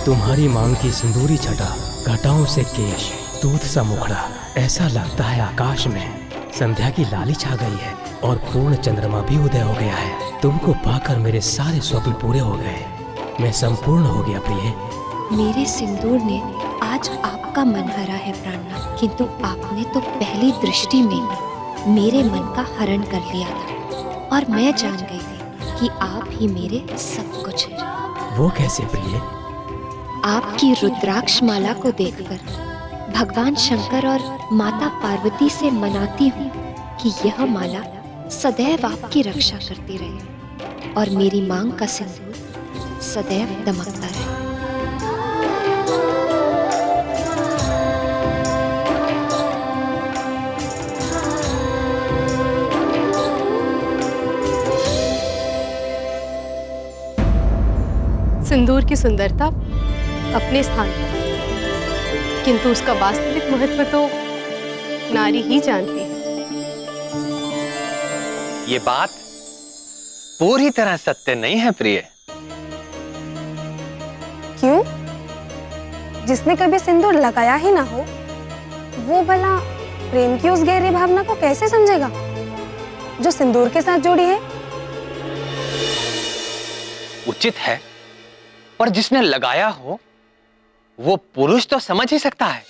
तुम्हारी मांग की सिंदूरी छटा, घटाओं से केश, दूध सा मुखड़ा, ऐसा लगता है आकाश में संध्या की लाली छा गई है और पूर्ण चंद्रमा भी उदय हो गया है। तुमको पाकर मेरे सारे स्वप्न पूरे हो गए, मैं संपूर्ण हो गया प्रिय। मेरे सिंदूर ने आज आपका मन हरा है प्राणनाथ, किंतु आपने तो पहली दृष्टि में मेरे मन का हरण कर लिया था और मैं जान गई थी कि आप ही मेरे सब कुछ हैं। वो कैसे प्रिय? आपकी रुद्राक्ष माला को देखकर भगवान शंकर और माता पार्वती से मनाती हूँ कि यह माला सदैव आपकी रक्षा करती रहे और मेरी मांग का सिंदूर सदैव दमकता रहे। सिंदूर की सुंदरता अपने स्थान पर, किंतु उसका वास्तविक महत्व तो नारी ही जानती है। ये बात पूरी तरह सत्य नहीं है प्रिय। क्यों? जिसने कभी सिंदूर लगाया ही ना हो, वो भला प्रेम की उस गहरी भावना को कैसे समझेगा जो सिंदूर के साथ जुड़ी है? उचित है, पर जिसने लगाया हो वो पुरुष तो समझ ही सकता है।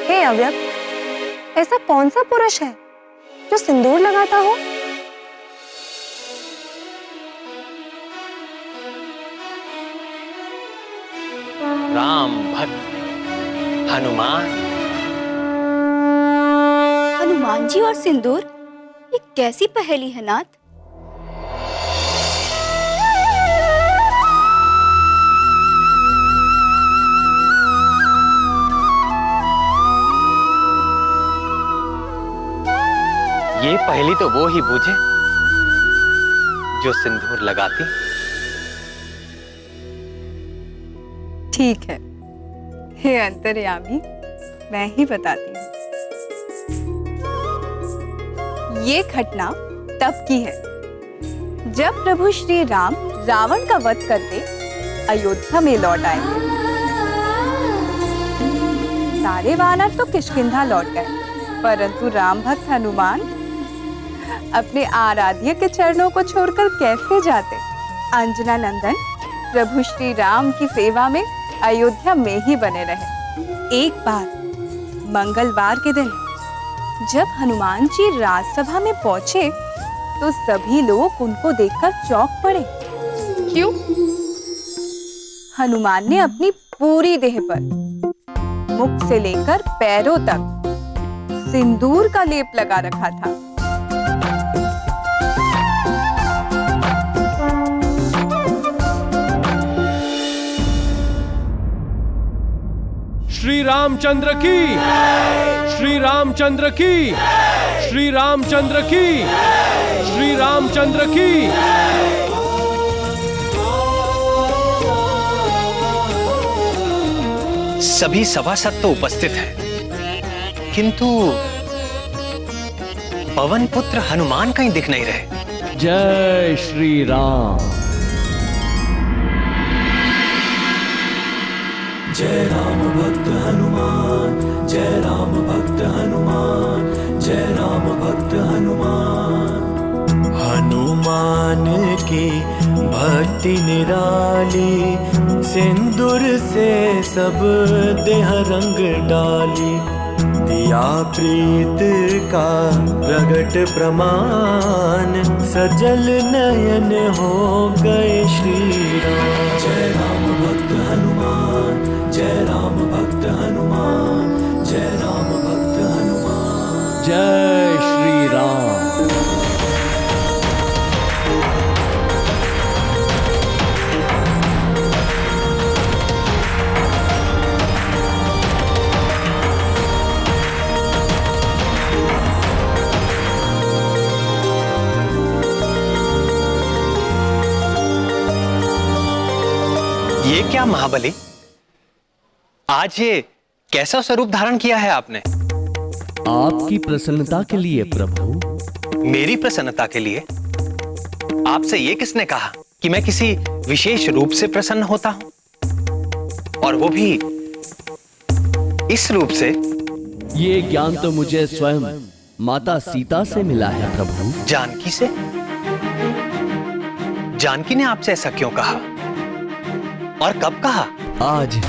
हे अव्यक्त, ऐसा कौन सा पुरुष है जो सिंदूर लगाता हो? राम भक्त हनुमान। हनुमान जी और सिंदूर, ये कैसी पहेली है नाथ? ये पहेली तो वो ही बूझे जो सिंदूर लगाती। ठीक है, हे अंतर्यामी, मैं ही बताती हूँ। ये घटना तब की है जब प्रभु श्री राम रावण का वध करके अयोध्या में लौट आए। सारे वानर तो किष्किंधा लौट गए, परंतु राम भक्त हनुमान अपने आराध्य के चरणों को छोड़कर कैसे जाते। अंजना नंदन प्रभु श्री राम की सेवा में अयोध्या में ही बने रहे। एक बार मंगलवार के दिन जब हनुमान जी राजसभा में पहुंचे तो सभी लोग उनको देखकर चौंक पड़े। क्यों? हनुमान ने अपनी पूरी देह पर मुख से लेकर पैरों तक सिंदूर का लेप लगा रखा था। श्री रामचंद्र की, श्री रामचंद्र की, श्री रामचंद्र की, श्री रामचंद्र की। सभी सभासद तो उपस्थित हैं, किंतु पवन पुत्र हनुमान कहीं दिख नहीं रहे। जय श्री राम। जय राम भक्त हनुमान, जय राम भक्त हनुमान, जय राम भक्त हनुमान। हनुमान की भक्ति निराली, सिंदूर से सब देह रंग डाली। दिया प्रीत का प्रगट प्रमाण, सजल नयन हो गए श्री राम। जय राम भक्त हनुमान, जय राम भक्त हनुमान, जय राम भक्त हनुमान। जय श्री राम। ये क्या महाबली, आज ये कैसा स्वरूप धारण किया है आपने? आपकी प्रसन्नता के लिए प्रभु। मेरी प्रसन्नता के लिए? आपसे ये किसने कहा कि मैं किसी विशेष रूप से प्रसन्न होता हूं, और वो भी इस रूप से? ये ज्ञान तो मुझे स्वयं माता सीता से मिला है प्रभु। जानकी से? जानकी ने आपसे ऐसा क्यों कहा और कब कहा? आज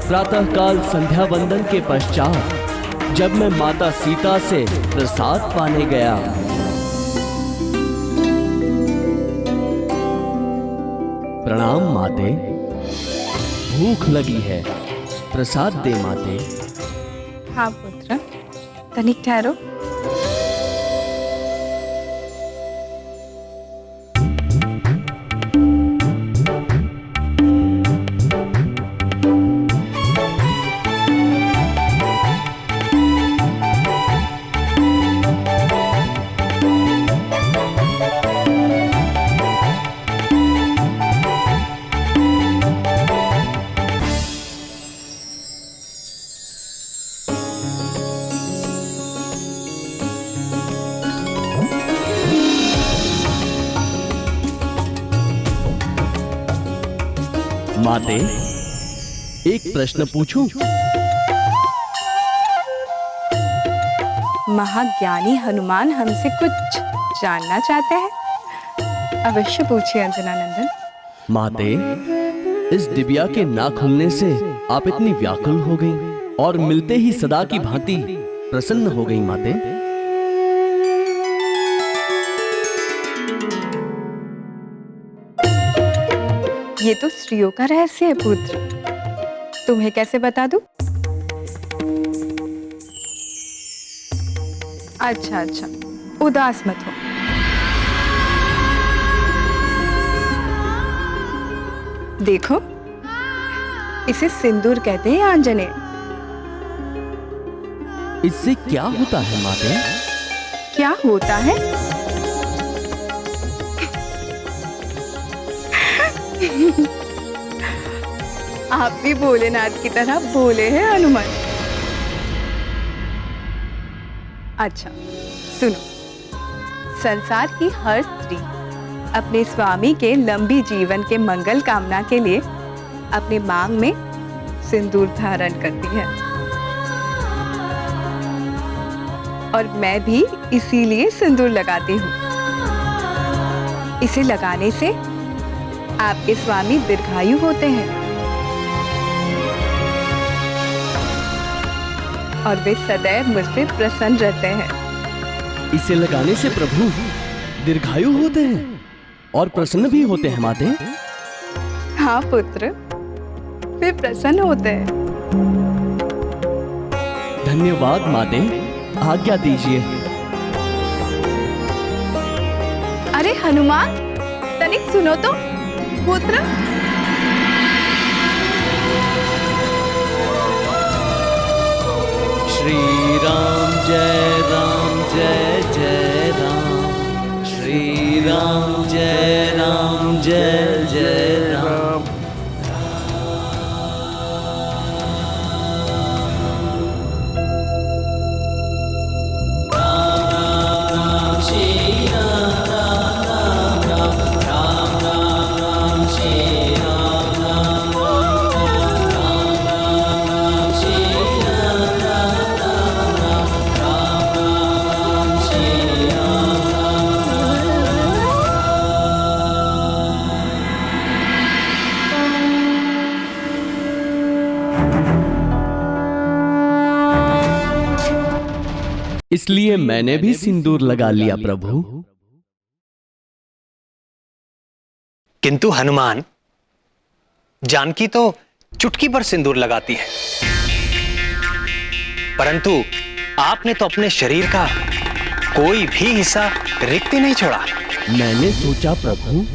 प्रातःकाल संध्या वंदन के पश्चात जब मैं माता सीता से प्रसाद पाने गया। प्रणाम माते, भूख लगी है, प्रसाद दे माते। हाँ पुत्र, तनिक ठहरो। माते, एक प्रश्न पूछूं? महाज्ञानी हनुमान हमसे कुछ जानना चाहते हैं। अवश्य पूछिए अंजना नंदन। माते, इस डिबिया के ना खुलने से आप इतनी व्याकुल हो गईं और मिलते ही सदा की भांति प्रसन्न हो गई माते। ये तो स्त्रियों का रहस्य है पुत्र, तुम्हें कैसे बता दूं? अच्छा अच्छा, उदास मत हो। देखो, इसे सिंदूर कहते हैं आंजनेय। इससे क्या होता है माते? क्या होता है? आप भी भोलेनाथ की तरह भोले हैं हनुमान। अच्छा सुनो, संसार की हर स्त्री अपने स्वामी के लंबी जीवन के मंगल कामना के लिए अपने मांग में सिंदूर धारण करती है, और मैं भी इसीलिए सिंदूर लगाती हूँ। इसे लगाने से आपके स्वामी दीर्घायु होते हैं और वे सदैव मुझसे प्रसन्न रहते हैं। इसे लगाने से प्रभु दीर्घायु होते हैं और प्रसन्न भी होते हैं माते? हाँ पुत्र, वे प्रसन्न होते हैं। धन्यवाद माते, आज्ञा दीजिए। अरे हनुमान, तनिक सुनो तो पुत्र। श्री राम जय राम जय जय राम, श्री राम जय राम जय जय राम। इसलिए मैंने भी सिंदूर लगा लिया प्रभु। किंतु हनुमान, जानकी तो चुटकी पर सिंदूर लगाती है, परंतु आपने तो अपने शरीर का कोई भी हिस्सा रिक्त नहीं छोड़ा। मैंने सोचा प्रभु,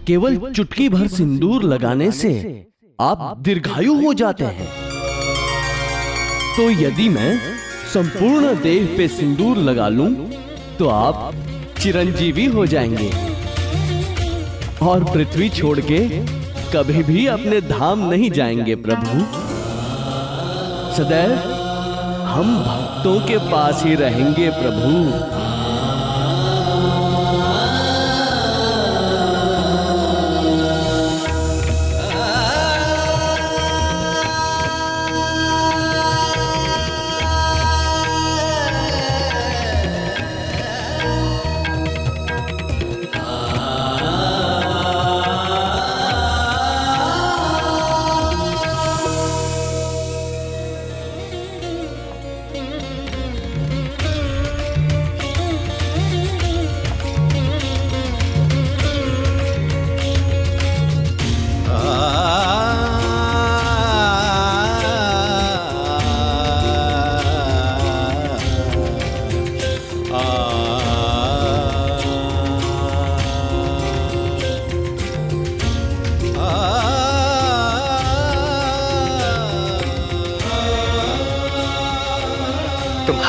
केवल चुटकी भर सिंदूर लगाने से आप दीर्घायु हो जाते हैं, तो यदि मैं संपूर्ण देह पे सिंदूर लगा लूं तो आप चिरंजीवी हो जाएंगे और पृथ्वी छोड़ के कभी भी अपने धाम नहीं जाएंगे प्रभु। सदैव हम भक्तों के पास ही रहेंगे प्रभु।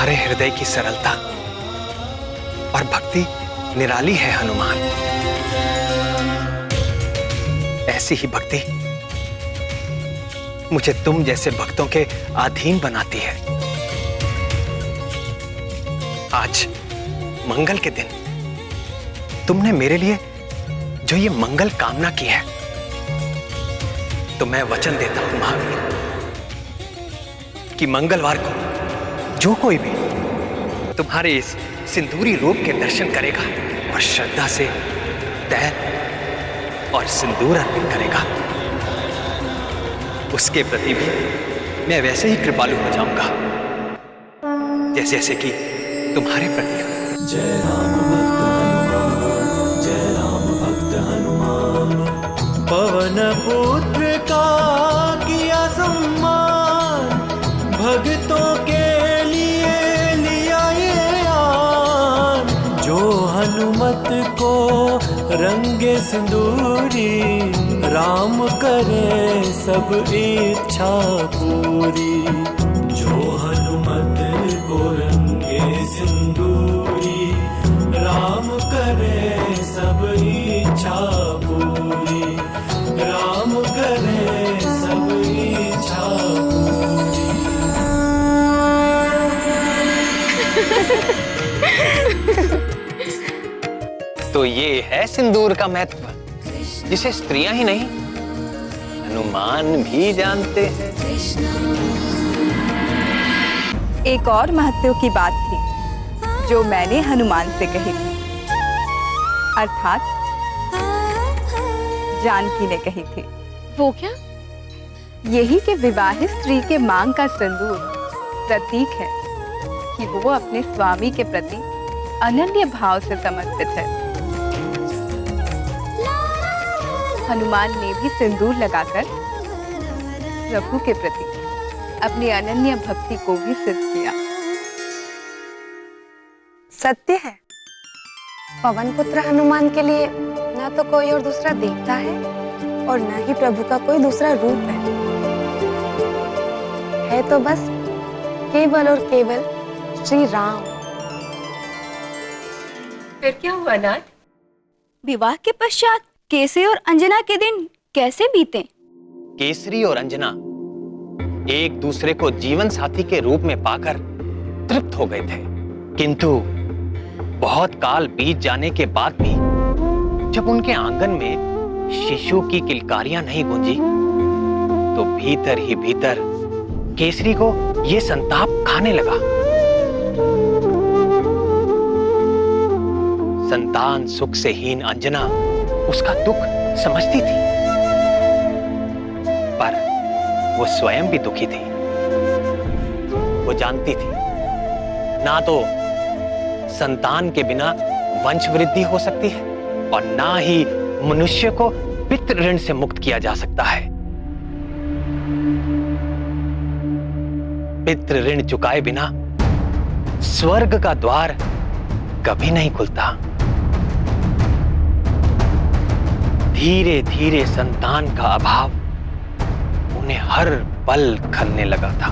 तुम्हारे हृदय की सरलता और भक्ति निराली है हनुमान। ऐसी ही भक्ति मुझे तुम जैसे भक्तों के अधीन बनाती है। आज मंगल के दिन तुमने मेरे लिए जो ये मंगल कामना की है, तो मैं वचन देता हूं महावीर कि मंगलवार को जो कोई भी तुम्हारे इस सिंदूरी रूप के दर्शन करेगा और श्रद्धा से तैल और सिंदूर अर्पित करेगा, उसके प्रति भी मैं वैसे ही कृपालु हो जाऊंगा जैसे जैसे कि तुम्हारे प्रति। जय राम भक्त हनुमान, जय राम भक्त हनुमान। पवन पुत्र का किया सम्मान, भक्तों के लिए लिया ये आन। जो हनुमत को रंगे सिंदूरी, राम करे सब इच्छा पूरी। जो हनुमत को रंगे सिंदूरी, राम करे सब इच्छा पूरी। राम करे सब इच्छा पूरी। तो ये है सिंदूर का महत्व, जिसे स्त्रियां ही नहीं हनुमान भी जानते हैं। एक और महत्व की बात थी जो मैंने हनुमान से कही थी, अर्थात जानकी ने कही थी। वो क्या? यही कि विवाहित स्त्री के मांग का सिंदूर प्रतीक है कि वो अपने स्वामी के प्रति अनन्य भाव से समर्पित है। हनुमान ने भी सिंदूर लगाकर प्रभु के प्रति अपनी अनन्य भक्ति को भी सिद्ध किया। सत्य है, पवन पुत्र हनुमान के लिए ना तो कोई और दूसरा देवता है और ना ही प्रभु का कोई दूसरा रूप है तो बस केवल और केवल श्री राम। फिर क्या हुआ नाथ? विवाह के पश्चात केसरी और अंजना के दिन कैसे बीते? केसरी और अंजना एक दूसरे को जीवन साथी के रूप में पाकर तृप्त हो गए थे, किंतु बहुत काल बीत जाने के बाद भी जब उनके आंगन में शिशु की किलकारियां नहीं गूंजी, तो भीतर ही भीतर केसरी को यह संताप खाने लगा। संतान सुख से हीन अंजना उसका दुख समझती थी, पर वो स्वयं भी दुखी थी। वो जानती थी ना तो संतान के बिना वंश वृद्धि हो सकती है और ना ही मनुष्य को पितृ ऋण से मुक्त किया जा सकता है। पितृ ऋण चुकाए बिना स्वर्ग का द्वार कभी नहीं खुलता। धीरे धीरे संतान का अभाव उन्हें हर पल खलने लगा था।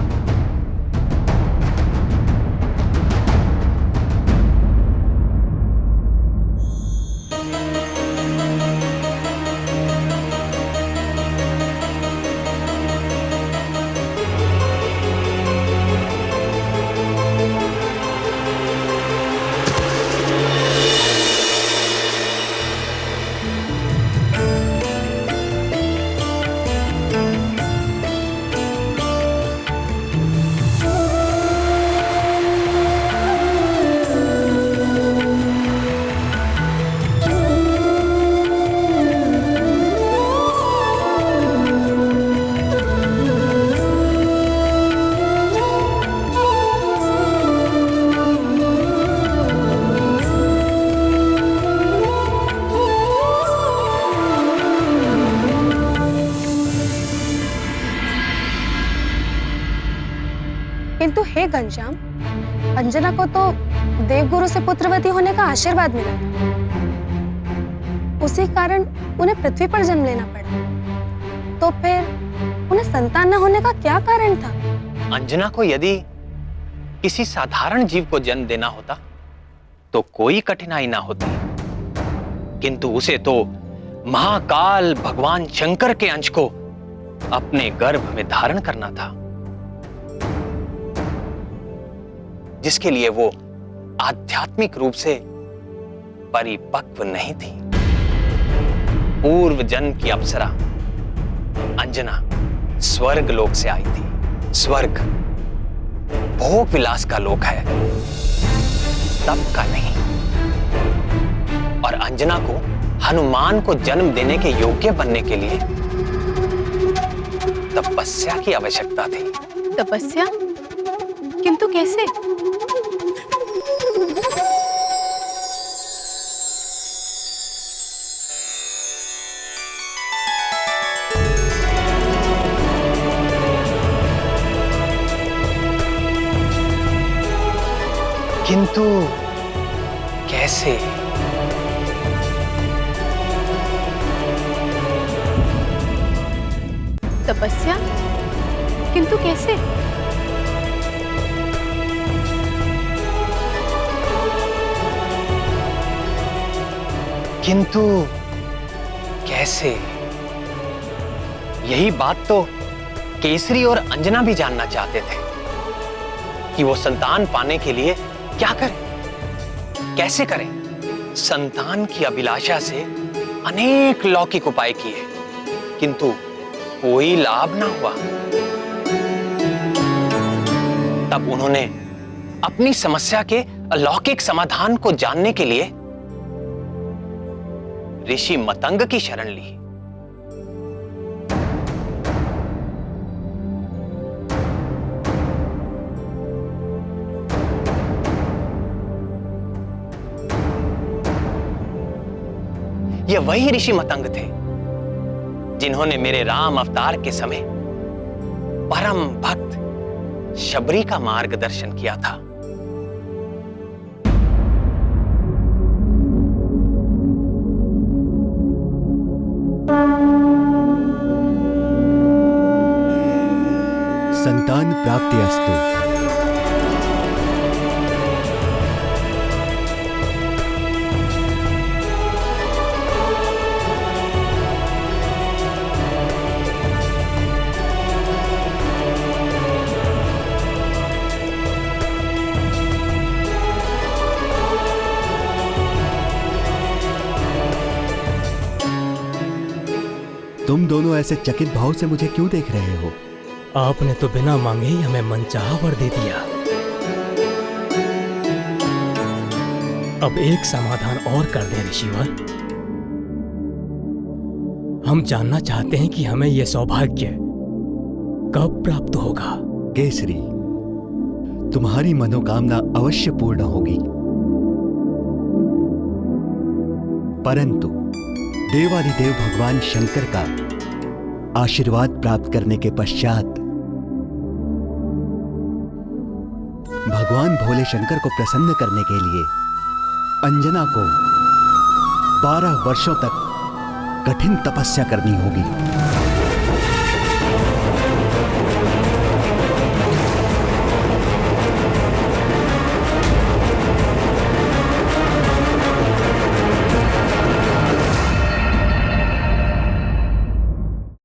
किंतु हे घनश्याम, अंजना को तो देवगुरु से पुत्रवती होने का आशीर्वाद मिला था, उसी कारण उन्हें पृथ्वी पर जन्म लेना पड़ा। तो फिर उन्हें संतान न होने का क्या कारण था? अंजना को यदि किसी साधारण जीव को जन्म देना होता तो कोई कठिनाई ना होती, किंतु उसे तो महाकाल भगवान शंकर के अंश को अपने गर्भ में धारण करना था, जिसके लिए वो आध्यात्मिक रूप से परिपक्व नहीं थी। पूर्व जन्म की अप्सरा अंजना स्वर्ग लोक से आई थी। स्वर्ग भोग विलास का लोक है, तप का नहीं। और अंजना को हनुमान को जन्म देने के योग्य बनने के लिए तपस्या की आवश्यकता थी। तपस्या? किंतु कैसे? किंतु कैसे? तपस्या? किंतु कैसे? किंतु कैसे? यही बात तो केसरी और अंजना भी जानना चाहते थे कि वो संतान पाने के लिए क्या करें, कैसे करें। संतान की अभिलाषा से अनेक लौकिक उपाय किए, किंतु कोई लाभ ना हुआ। तब उन्होंने अपनी समस्या के अलौकिक समाधान को जानने के लिए ऋषि मतंग की शरण ली। ये वही ऋषि मतंग थे जिन्होंने मेरे राम अवतार के समय परम भक्त शबरी का मार्गदर्शन किया था। संतान प्राप्ति अस्तु। तुम दोनों ऐसे चकित भाव से मुझे क्यों देख रहे हो? आपने तो बिना मांगे ही हमें मनचाहा वर दे दिया। अब एक समाधान और कर दें ऋषिवर। हम जानना चाहते हैं कि हमें यह सौभाग्य कब प्राप्त होगा। केसरी, तुम्हारी मनोकामना अवश्य पूर्ण होगी, परंतु देवादिदेव भगवान शंकर का आशीर्वाद प्राप्त करने के पश्चात भगवान भोले शंकर को प्रसन्न करने के लिए अंजना को 12 वर्षों तक कठिन तपस्या करनी होगी।